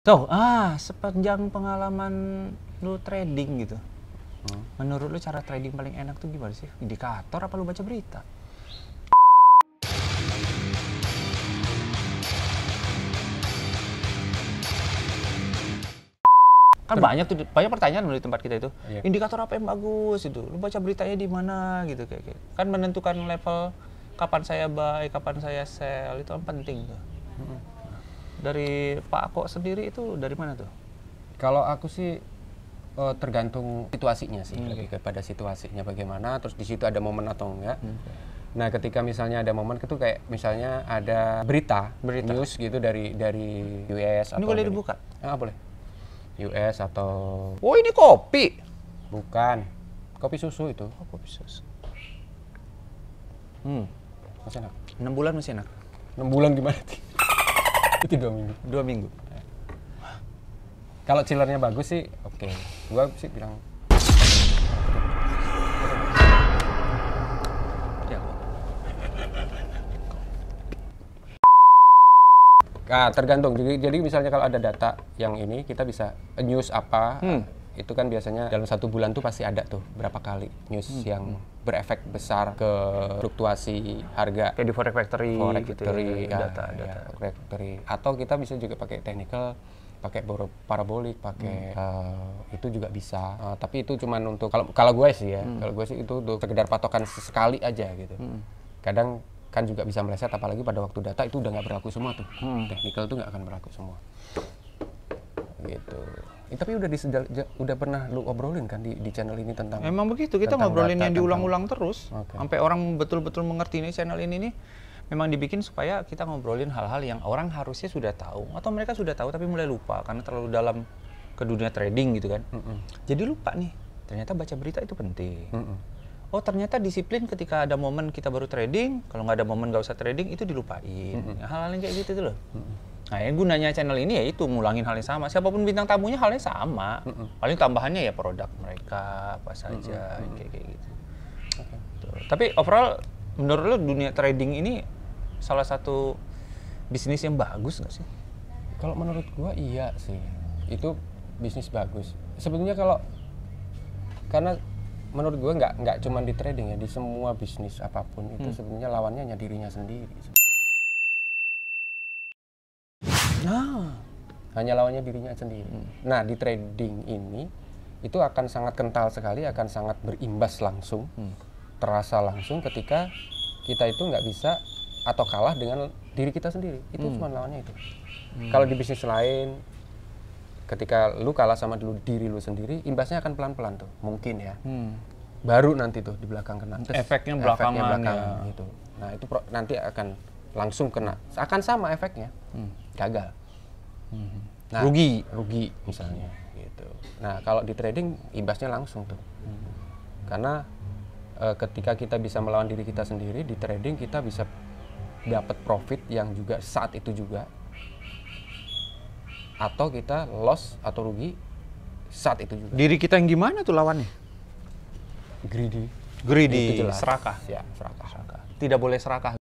Tuh, sepanjang pengalaman lu trading gitu. Menurut lu cara trading paling enak tuh gimana sih? Indikator apa lu baca berita? Kan banyak pertanyaan di tempat kita itu. Iya. Indikator apa yang bagus itu? Lu baca beritanya di mana gitu kayak. Kan menentukan level kapan saya buy, kapan saya sell itu kan penting tuh. Dari Pak Ako sendiri itu dari mana tuh? Kalau aku sih tergantung situasinya sih, lebih kepada situasinya bagaimana, terus di situ ada momen atau enggak. Nah, ketika misalnya ada momen itu kayak misalnya ada berita news gitu dari US Ini atau boleh dari, dibuka? boleh. US atau Oh, ini kopi. bukan. Kopi susu itu. Oh, kopi susu. Masih enak. 6 bulan masih enak. 6 bulan gimana sih? Itu 2 minggu. 2 minggu. Kalau chillernya bagus sih, oke. Gua sih bilang Ya. tergantung. Jadi misalnya kalau ada data yang ini, kita bisa news apa, itu kan biasanya dalam 1 bulan tuh pasti ada tuh berapa kali news yang berefek besar ke fluktuasi harga. Kayak di Forex Factory, Forex gitu Factory, data. Forex Factory. Atau kita bisa juga pakai technical, pakai parabolik, pakai itu juga bisa. Tapi itu cuman untuk kalau gue sih ya, kalau gue sih itu untuk sekedar patokan sekali aja gitu. Kadang kan juga bisa meleset, apalagi pada waktu data itu udah nggak berlaku semua tuh. Technical tuh nggak akan berlaku semua. Gitu. Tapi udah pernah lu obrolin kan di channel ini tentang. Memang begitu, kita tentang ngobrolin data, yang diulang-ulang terus. Oke. Sampai orang betul-betul mengerti nih channel ini nih. Memang dibikin supaya kita ngobrolin hal-hal yang orang harusnya sudah tahu. Atau mereka sudah tahu tapi mulai lupa karena terlalu dalam ke dunia trading gitu kan. Jadi lupa nih, ternyata baca berita itu penting. Oh, ternyata disiplin ketika ada momen kita baru trading, kalau nggak ada momen nggak usah trading, itu dilupain. Hal-hal yang kayak gitu tuh loh. Nah, yang gunanya channel ini ya itu ngulangin hal yang sama. Siapapun bintang tamunya halnya sama. Paling tambahannya ya produk mereka apa saja kayak gitu. Tuh. Tapi overall menurut lo dunia trading ini salah satu bisnis yang bagus nggak sih? Kalau menurut gua iya sih. Itu bisnis bagus. Sebetulnya karena menurut gua nggak cuma di trading ya, di semua bisnis apapun itu sebenarnya lawannya hanya dirinya sendiri. Hanya lawannya dirinya sendiri. Nah, di trading ini itu akan sangat kental sekali, akan sangat berimbas langsung, terasa langsung ketika kita itu nggak bisa atau kalah dengan diri kita sendiri. Itu cuma lawannya itu. Kalau di bisnis lain, ketika lu kalah sama diri lu sendiri, imbasnya akan pelan-pelan tuh, mungkin ya. Baru nanti tuh di belakang kena. Efeknya belakangan gitu. Nah, itu nanti akan langsung kena. Akan sama efeknya. Gagal. Nah, rugi misalnya gitu. Nah, kalau di trading imbasnya langsung tuh. Karena ketika kita bisa melawan diri kita sendiri di trading, kita bisa dapat profit yang juga saat itu juga, atau kita loss atau rugi saat itu juga. Diri kita yang gimana tuh lawannya? Greedy, Greedy, itu jelas. serakah. Ya, serakah. Tidak boleh serakah.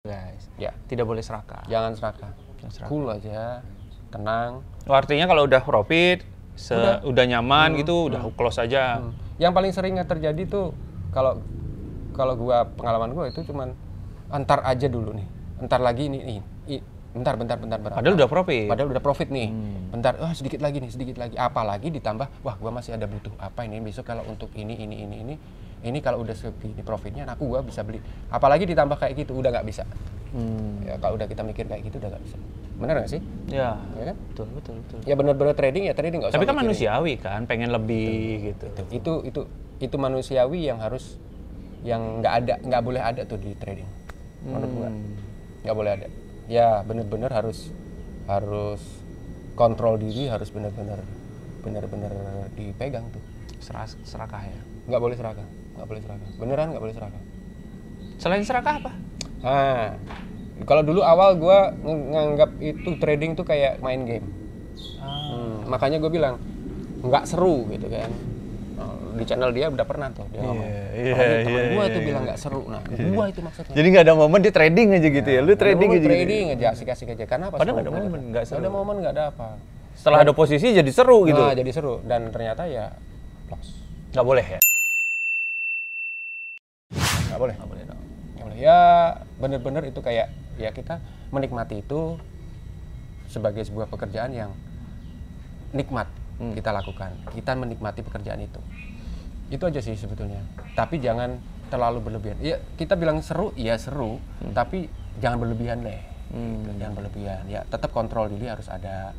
Guys, Ya, tidak boleh serakah. jangan serakah. Jangan serakah. Cool aja, tenang. Oh, artinya kalau udah profit, udah nyaman gitu, udah close aja. Yang paling seringnya terjadi tuh kalau gua, pengalaman gua itu cuman antar aja dulu nih. Entar lagi nih. Bentar. Padahal udah profit. Padahal udah profit nih. Bentar, sedikit lagi. Apalagi ditambah, wah gua masih ada butuh apa ini besok kalau untuk ini kalau udah segini profitnya, aku gua bisa beli. Apalagi ditambah kayak gitu, udah nggak bisa. Ya, kalau udah kita mikir kayak gitu udah nggak bisa. Benar nggak sih? Ya, Ya kan? betul. Ya benar-benar trading nggak usah. Tapi kan mikirin. manusiawi kan, pengen lebih gitu. Itu manusiawi yang harus, yang nggak boleh ada tuh di trading. Menurut gua nggak boleh ada. Ya benar-benar harus kontrol diri, harus benar-benar dipegang tuh. Serakah ya. Nggak boleh serakah. Beneran nggak boleh serakah. Selain serakah apa? Kalau dulu awal gua nganggap itu trading tuh kayak main game. Makanya gue bilang nggak seru gitu kan. Di channel dia udah pernah tuh dia ngomong. Teman gua itu bilang nggak seru. Nah, gua itu maksudnya. Jadi nggak ada momen di trading aja gitu ya? Lu trading aja? Trading aja, asik-asik aja. Karena apa? Padahal nggak ada momen, nggak seru. Ada momen nggak ada apa. Setelah ada posisi jadi seru gitu? Nah, jadi seru. Dan ternyata ya loss. Nggak boleh ya? Nggak boleh. Nggak boleh dong. Nggak boleh. Ya bener-bener itu kayak ya kita menikmati itu sebagai sebuah pekerjaan yang nikmat kita lakukan. Kita menikmati pekerjaan itu. Itu aja sih sebetulnya. Tapi jangan terlalu berlebihan. Ya kita bilang seru, ya seru. Tapi jangan berlebihan deh. Jangan berlebihan. Ya tetap kontrol diri harus ada.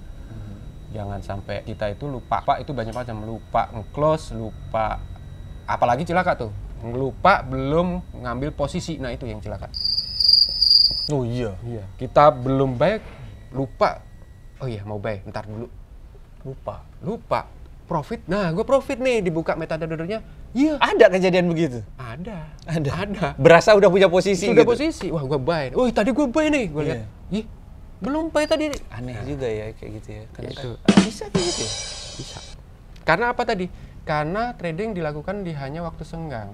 Jangan sampai kita itu lupa. Pak itu banyak macam, lupa nge-close, lupa. Apalagi cilaka tuh. Lupa belum ngambil posisi. Nah itu yang cilaka. Oh iya. Iya. Kita belum baik, lupa. Oh iya mau baik, ntar dulu. Lupa. Profit. Nah, gue profit nih dibuka metadata-nya. Iya. Ada kejadian begitu? Ada. Berasa udah punya posisi Sudah gitu? posisi. Wah, gue buy. Oh, tadi gue buy nih. Gue lihat. Ih, belum buy tadi. Aneh juga ya kayak gitu ya. Ya, itu. Bisa kayak gitu ya? Bisa. Karena apa tadi? Karena trading dilakukan di hanya waktu senggang.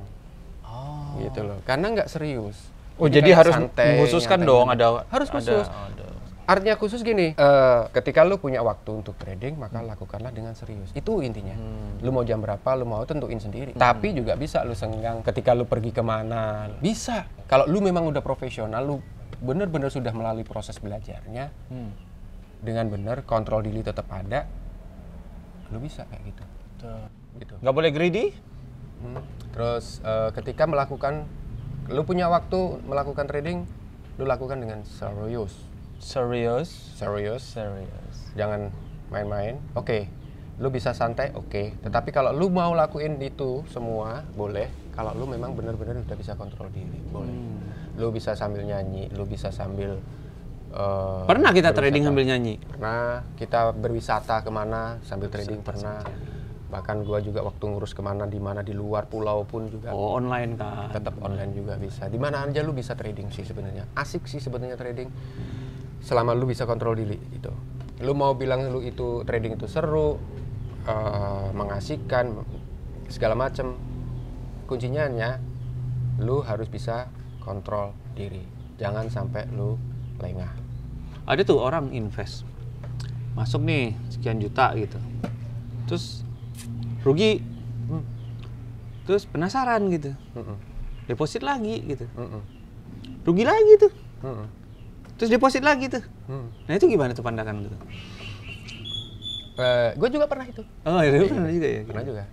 Oh. Gitu loh. Karena nggak serius. Oh, jadi kayak harus santai, mengkhususkan nyantai. dong ada. Harus khusus. Artinya khusus gini, ketika lu punya waktu untuk trading, maka lakukanlah dengan serius. Itu intinya. Lu mau jam berapa, lu mau tentuin sendiri. Tapi juga bisa lu senggang ketika lu pergi kemana. Bisa. Kalau lu memang udah profesional, lu bener-bener sudah melalui proses belajarnya, dengan bener, kontrol diri tetap ada, lu bisa kayak gitu. Gitu. Nggak boleh greedy? Terus ketika lu punya waktu melakukan trading, lu lakukan dengan serius. Serius. Jangan main-main. Oke. Lu bisa santai, oke. Tetapi kalau lu mau lakuin itu semua, boleh. Kalau lu memang benar-benar udah bisa kontrol diri, boleh. Lu bisa sambil nyanyi, lu bisa sambil Pernah kita berwisata. trading sambil nyanyi? Pernah. Kita berwisata kemana sambil trading pernah. Bahkan gua juga waktu ngurus kemana, di mana di luar pulau pun juga. Oh, online kan? Tetap online juga bisa. Di mana aja lu bisa trading sih sebenarnya. Asik sih sebenarnya trading. Selama lu bisa kontrol diri gitu. Lu mau bilang lu itu trading itu seru, mengasihkan, segala macam. Kuncinya hanya lu harus bisa kontrol diri. Jangan sampai lu lengah. Ada tuh orang invest. Masuk nih sekian juta gitu. Terus rugi. Terus penasaran gitu. Deposit lagi gitu. Rugi lagi tuh. Terus deposit lagi tuh. Nah itu gimana tuh pandangan lu? Gue juga pernah itu. Oh iya, pernah juga ya? Pernah juga.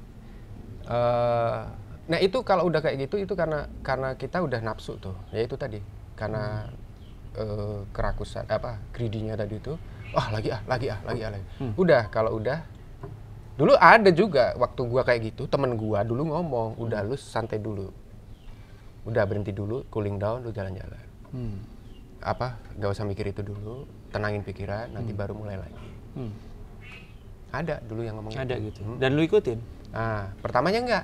Nah itu kalau udah kayak gitu itu karena kita udah nafsu tuh. Ya itu tadi. Karena kerakusan greedy-nya tadi itu. Wah lagi. Udah kalau udah. Dulu ada juga waktu gua kayak gitu, temen gua dulu ngomong, udah lu santai dulu. Udah berhenti dulu, cooling down, lu jalan-jalan. Gak usah mikir itu dulu, tenangin pikiran, nanti baru mulai lagi. Ada dulu yang ngomong gitu. Dan lu ikutin? Nah, pertamanya enggak.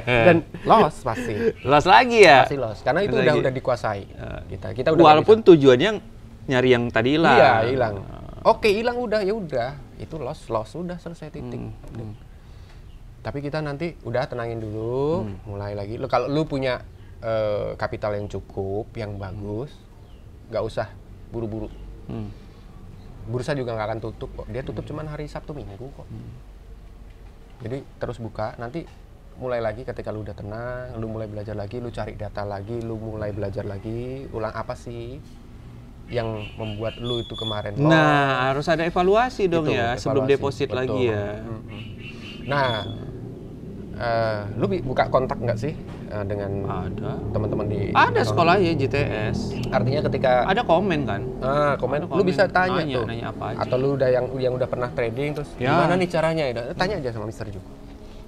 Dan loss pasti. Loss lagi ya? Pasti loss, karena itu udah dikuasai. Kita udah walaupun tujuannya nyari yang tadi hilang. Iya, hilang. Oke, hilang udah, ya udah. Itu loss udah selesai titik. Tapi kita nanti udah tenangin dulu, mulai lagi. Kalau lu punya kapital yang cukup, yang bagus, nggak usah buru-buru. Bursa juga nggak akan tutup kok. Dia tutup cuman hari Sabtu Minggu kok. Jadi terus buka. Nanti mulai lagi ketika lu udah tenang, lu mulai belajar lagi, lu cari data lagi, lu mulai belajar lagi. Ulang apa sih yang membuat lu itu kemarin? Nah, harus ada evaluasi dong itu, ya sebelum deposit lagi ya. Nah, lu buka kontak nggak sih dengan teman-teman di sekolah ya GTS. Artinya ketika ada komen kan? Komen. Lu bisa tanya tuh. Nanya apa aja. Atau lu udah yang udah pernah trading terus gimana nih caranya? Tanya aja sama Mister juga.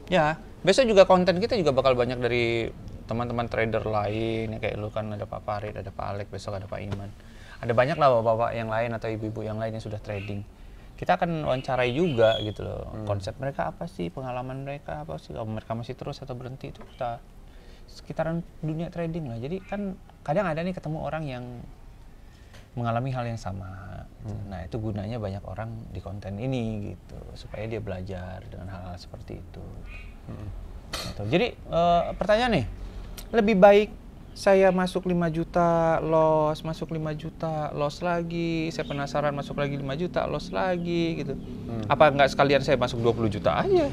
Ya, besok juga konten kita juga bakal banyak dari teman-teman trader lain ya, kayak lu kan ada Pak Farid, ada Pak Alek, besok ada Pak Iman. Ada banyak lah bapak-bapak yang lain atau ibu-ibu yang lain yang sudah trading. Kita akan wawancarai juga gitu loh. Konsep mereka apa sih, pengalaman mereka apa sih, kalau mereka masih terus atau berhenti, itu kita sekitaran dunia trading lah. Jadi kan kadang ada nih ketemu orang yang mengalami hal yang sama. Nah, itu gunanya banyak orang di konten ini gitu, supaya dia belajar dengan hal-hal seperti itu. Gitu. Jadi pertanyaan nih, lebih baik saya masuk 5 juta, loss, masuk 5 juta, loss lagi, saya penasaran masuk lagi 5 juta, loss lagi gitu. Apa nggak sekalian saya masuk 20 juta aja?